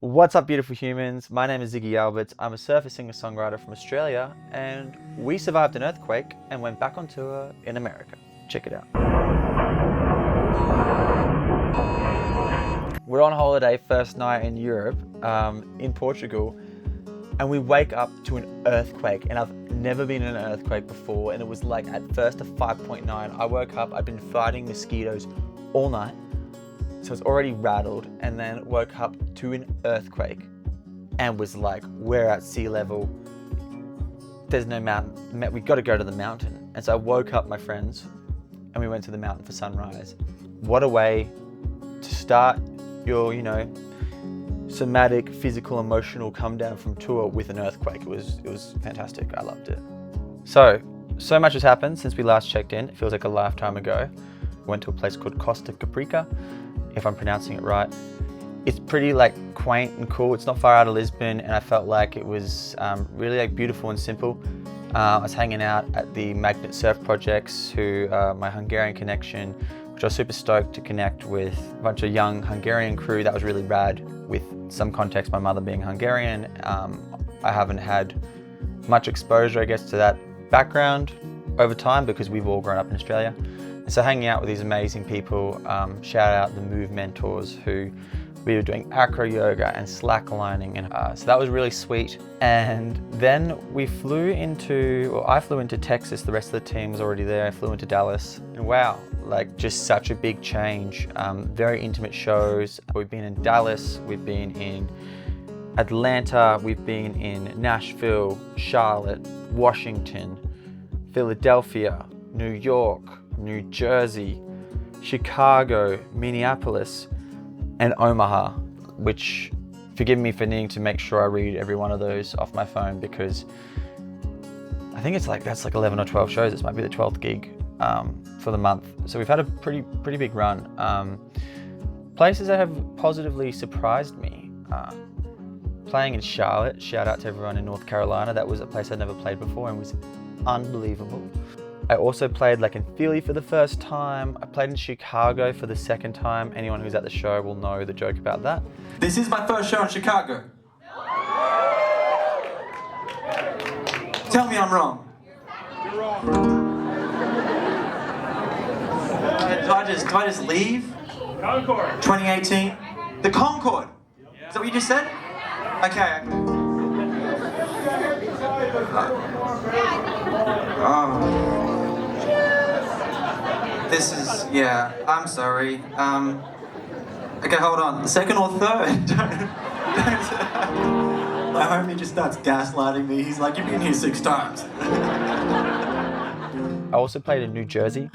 What's up, beautiful humans? My name is Ziggy Alberts. I'm a surfer singer-songwriter from Australia, and we survived an earthquake and went back on tour in America. Check it out. We're on holiday, first night in Europe, in Portugal, and we wake up to an earthquake, and I've never been in an earthquake before, and it was like at first a 5.9. I woke up, I'd been fighting mosquitoes all night, so it's already rattled, and then woke up to an earthquake and was like, we're at sea level, there's no mountain, we got to go to the mountain. And so I woke up my friends and we went to the mountain for sunrise. What a way to start your, somatic, physical, emotional come down from tour with an earthquake. It was fantastic. I loved it. So much has happened since we last checked in. It feels like a lifetime ago. Went to a place called Costa Caprica, if I'm pronouncing it right. It's pretty quaint and cool. It's not far out of Lisbon, and I felt like it was really beautiful and simple. I was hanging out at the Magnet Surf Projects, who my Hungarian connection, which I was super stoked to connect with a bunch of young Hungarian crew. That was really rad. With some context, my mother being Hungarian, I haven't had much exposure, I guess, to that background over time because we've all grown up in Australia. So hanging out with these amazing people, shout out the Move mentors who we were doing acro yoga and slacklining, and so that was really sweet. And then I flew into Texas. The rest of the team was already there. I flew into Dallas, and wow, just such a big change. Very intimate shows. We've been in Dallas, we've been in Atlanta, we've been in Nashville, Charlotte, Washington, Philadelphia, New York, New Jersey, Chicago, Minneapolis, and Omaha, which, forgive me for needing to make sure I read every one of those off my phone, because I think that's 11 or 12 shows. This might be the 12th gig for the month. So we've had a pretty big run. Places that have positively surprised me. Playing in Charlotte, shout out to everyone in North Carolina. That was a place I'd never played before and was unbelievable. I also played in Philly for the first time. I played in Chicago for the second time. Anyone who's at the show will know the joke about that. This is my first show in Chicago. Tell me I'm wrong. You're wrong. Do I just leave? Concord. 2018? The Concord? Is that what you just said? Okay. This is, I'm sorry. Okay, hold on. Second or third? My homie just starts gaslighting me. He's like, you've been here 6 times. I also played in New Jersey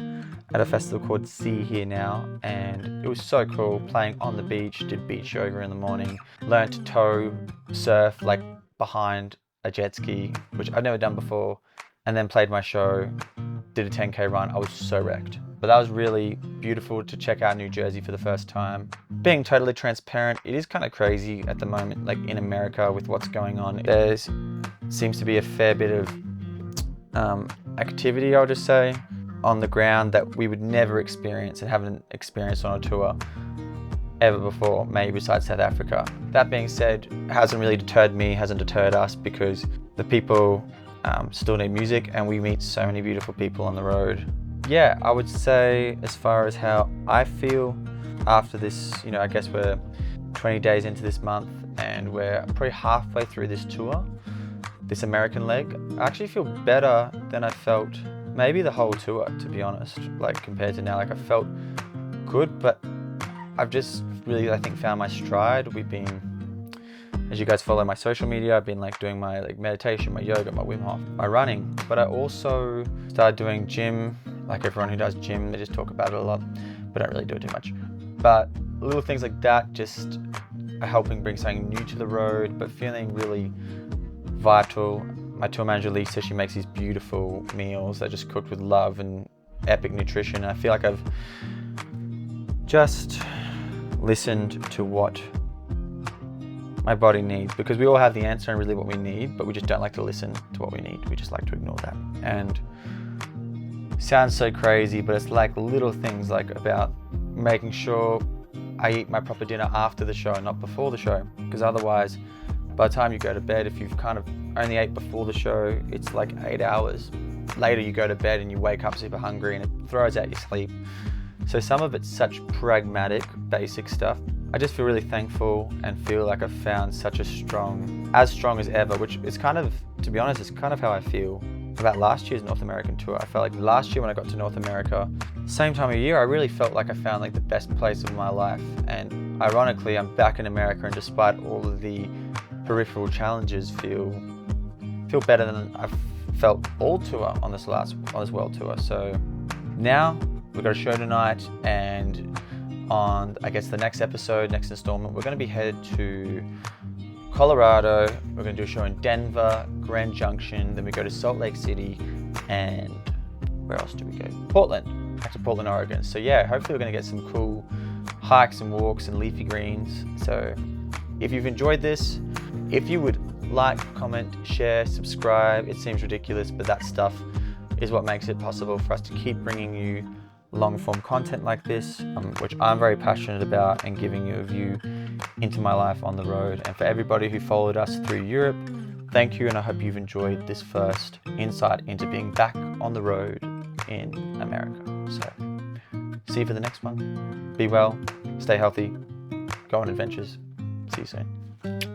at a festival called See Here Now, and it was so cool playing on the beach, did beach yoga in the morning, learned to tow surf behind a jet ski, which I'd never done before, and then played my show, did a 10K run. I was so wrecked. But that was really beautiful to check out New Jersey for the first time. Being totally transparent, it is kind of crazy at the moment, in America with what's going on. There seems to be a fair bit of activity, I'll just say, on the ground that we would never experience and haven't experienced on a tour ever before, maybe besides South Africa. That being said, it hasn't really deterred me, hasn't deterred us, because the people still need music and we meet so many beautiful people on the road. Yeah, I would say as far as how I feel after this, I guess we're 20 days into this month and we're probably halfway through this tour, this American leg. I actually feel better than I felt maybe the whole tour, to be honest, compared to now. I felt good, but I've just really, I think, found my stride. We've been, as you guys follow my social media, I've been doing my meditation, my yoga, my Wim Hof, my running, but I also started doing gym. Everyone who does gym, they just talk about it a lot, but don't really do it too much. But little things like that just are helping bring something new to the road, but feeling really vital. My tour manager, Lisa, she makes these beautiful meals that are just cooked with love and epic nutrition. I feel like I've just listened to what my body needs, because we all have the answer and really what we need, but we just don't like to listen to what we need. We just like to ignore that. And sounds so crazy, but it's little things about making sure I eat my proper dinner after the show, not before the show, because otherwise, by the time you go to bed, if you've kind of only ate before the show, it's like 8 hours. Later you go to bed and you wake up super hungry and it throws out your sleep. So some of it's such pragmatic, basic stuff. I just feel really thankful and feel like I've found such a strong as ever, which is kind of, to be honest, it's kind of how I feel about last year's North American tour. I felt like last year when I got to North America, same time of year, I really felt like I found like the best place of my life. And ironically, I'm back in America, and despite all of the peripheral challenges, feel better than I've felt all tour on this world tour. So now we've got a show tonight, and on, I guess, the next episode, next installment, we're going to be headed to Colorado. We're going to do a show in Denver, Grand Junction, then we go to Salt Lake City, and where else do we go? Portland, back to Portland, Oregon. So yeah, hopefully we're going to get some cool hikes and walks and leafy greens. So if you've enjoyed this, if you would like, comment, share, subscribe. It seems ridiculous, but that stuff is what makes it possible for us to keep bringing you long form content like this, which I'm very passionate about, and giving you a view into my life on the road. And for everybody who followed us through Europe, thank you, and I hope you've enjoyed this first insight into being back on the road in America. So see you for the next one. Be well, stay healthy, go on adventures. See you soon.